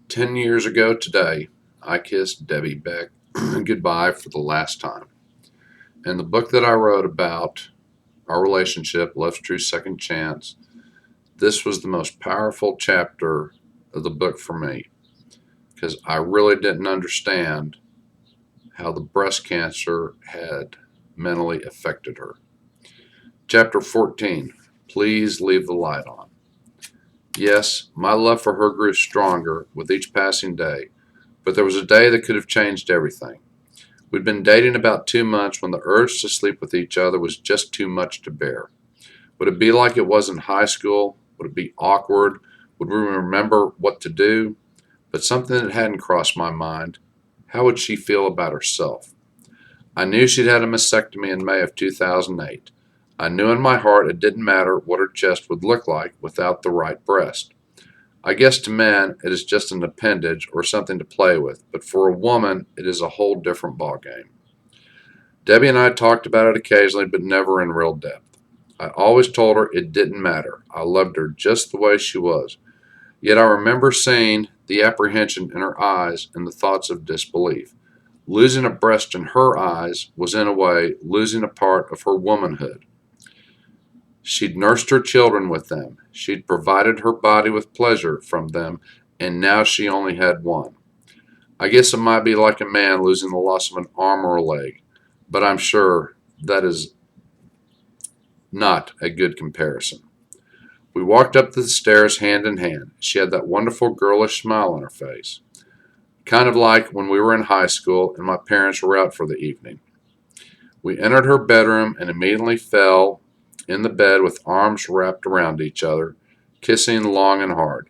10 years ago today, I kissed Debbie Beck goodbye for the last time. And the book that I wrote about our relationship, Love's True Second Chance, this was the most powerful chapter of the book for me because I really didn't understand how the breast cancer had mentally affected her. Chapter 14, Please Leave the Light On. Yes, my love for her grew stronger with each passing day, but there was a day that could have changed everything. We'd been dating about 2 months when the urge to sleep with each other was just too much to bear. Would it be like it was in high school? Would it be awkward? Would we remember what to do? But something that hadn't crossed my mind. How would she feel about herself? I knew she'd had a mastectomy in May of 2008. I knew in my heart it didn't matter what her chest would look like without the right breast. I guess to men it is just an appendage or something to play with, but for a woman it is a whole different ballgame. Debbie and I talked about it occasionally, but never in real depth. I always told her it didn't matter. I loved her just the way she was. Yet I remember seeing the apprehension in her eyes and the thoughts of disbelief. Losing a breast in her eyes was, in a way, losing a part of her womanhood. She'd nursed her children with them. She'd provided her body with pleasure from them, and now she only had one. I guess it might be like a man losing the loss of an arm or a leg, but I'm sure that is not a good comparison. We walked up the stairs hand in hand. She had that wonderful girlish smile on her face, kind of like when we were in high school and my parents were out for the evening. We entered her bedroom and immediately fell in the bed with arms wrapped around each other, kissing long and hard.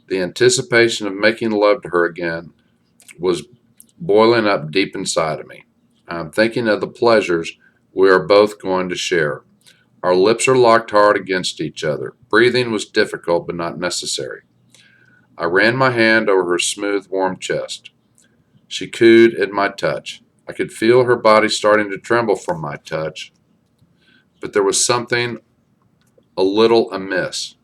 The anticipation of making love to her again was boiling up deep inside of me. I'm thinking of the pleasures we are both going to share. Our lips are locked hard against each other. Breathing was difficult but not necessary. I ran my hand over her smooth, warm chest. She cooed at my touch. I could feel her body starting to tremble from my touch, but there was something a little amiss.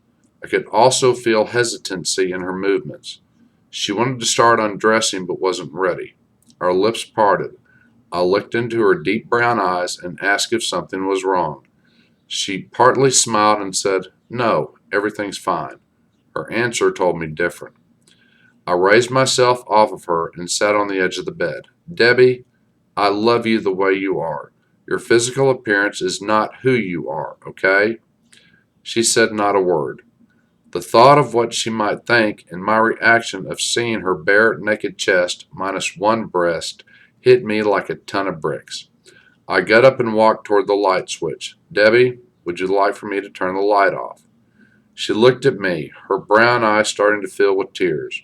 I could also feel hesitancy in her movements. She wanted to start undressing but wasn't ready. Our lips parted. I looked into her deep brown eyes and asked if something was wrong. She partly smiled and said, "No, everything's fine." Her answer told me different. I raised myself off of her and sat on the edge of the bed. "Debbie, I love you the way you are. Your physical appearance is not who you are, okay?" She said not a word. The thought of what she might think and my reaction of seeing her bare, naked chest minus one breast hit me like a ton of bricks. I got up and walked toward the light switch. "Debbie, would you like for me to turn the light off?" She looked at me, her brown eyes starting to fill with tears.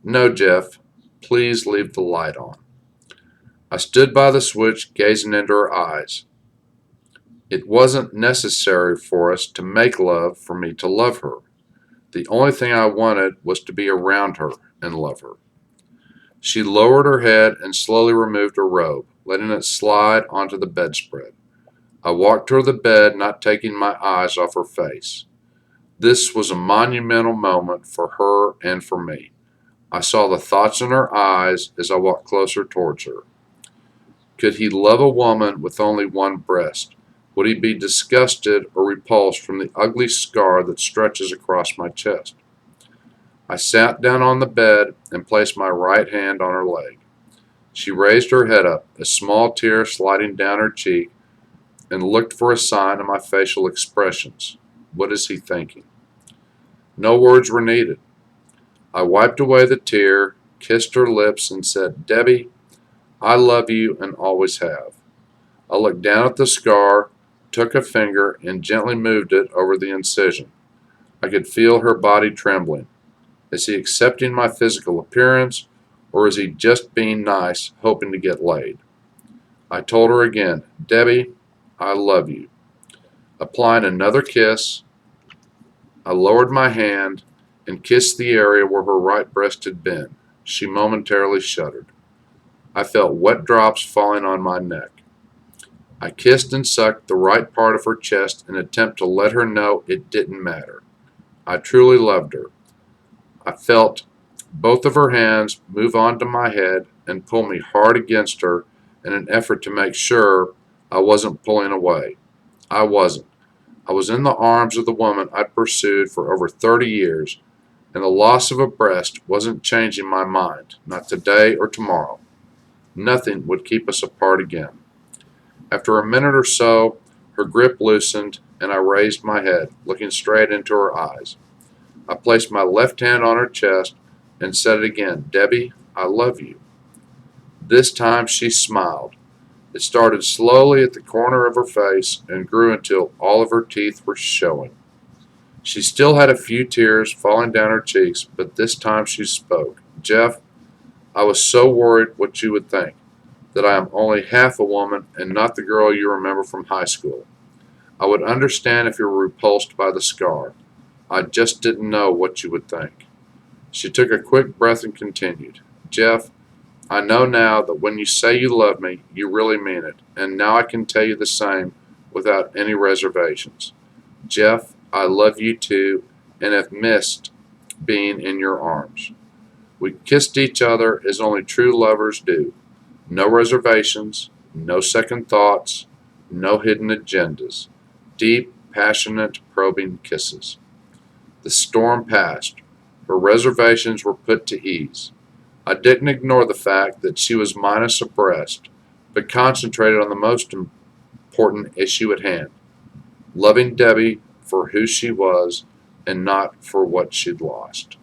"No, Jeff, please leave the light on." I stood by the switch, gazing into her eyes. It wasn't necessary for us to make love for me to love her. The only thing I wanted was to be around her and love her. She lowered her head and slowly removed her robe, letting it slide onto the bedspread. I walked toward the bed, not taking my eyes off her face. This was a monumental moment for her and for me. I saw the thoughts in her eyes as I walked closer towards her. Could he love a woman with only one breast? Would he be disgusted or repulsed from the ugly scar that stretches across my chest? I sat down on the bed and placed my right hand on her leg. She raised her head up, a small tear sliding down her cheek, and looked for a sign of my facial expressions. What is he thinking? No words were needed. I wiped away the tear, kissed her lips, and said, "Debbie, I love you and always have." I looked down at the scar, took a finger, and gently moved it over the incision. I could feel her body trembling. Is he accepting my physical appearance, or is he just being nice, hoping to get laid? I told her again, "Debbie, I love you." Applying another kiss, I lowered my hand and kissed the area where her right breast had been. She momentarily shuddered. I felt wet drops falling on my neck. I kissed and sucked the right part of her chest in an attempt to let her know it didn't matter. I truly loved her. I felt both of her hands move onto my head and pull me hard against her in an effort to make sure I wasn't pulling away. I wasn't. I was in the arms of the woman I'd pursued for over 30 years, and the loss of a breast wasn't changing my mind, not today or tomorrow. Nothing would keep us apart again. After a minute or so, her grip loosened, and I raised my head, looking straight into her eyes. I placed my left hand on her chest and said it again, "Debbie, I love you." This time she smiled. It started slowly at the corner of her face and grew until all of her teeth were showing. She still had a few tears falling down her cheeks, but this time she spoke. "Jeff, I was so worried what you would think, that I am only half a woman and not the girl you remember from high school. I would understand if you were repulsed by the scar. I just didn't know what you would think." She took a quick breath and continued, "Jeff, I know now that when you say you love me, you really mean it, and now I can tell you the same without any reservations. Jeff, I love you too, and have missed being in your arms." We kissed each other as only true lovers do. No reservations, no second thoughts, no hidden agendas. Deep, passionate, probing kisses. The storm passed. Her reservations were put to ease. I didn't ignore the fact that she was minus a breast, but concentrated on the most important issue at hand, loving Debbie for who she was and not for what she'd lost.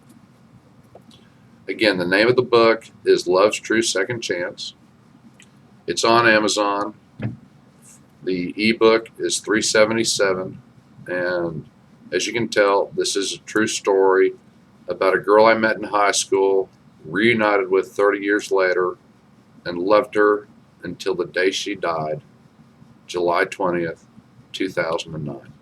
Again, the name of the book is Love's True Second Chance. It's on Amazon. The ebook is $3.77, and as you can tell, this is a true story about a girl I met in high school, reunited with 30 years later, and loved her until the day she died, July 20th, 2009.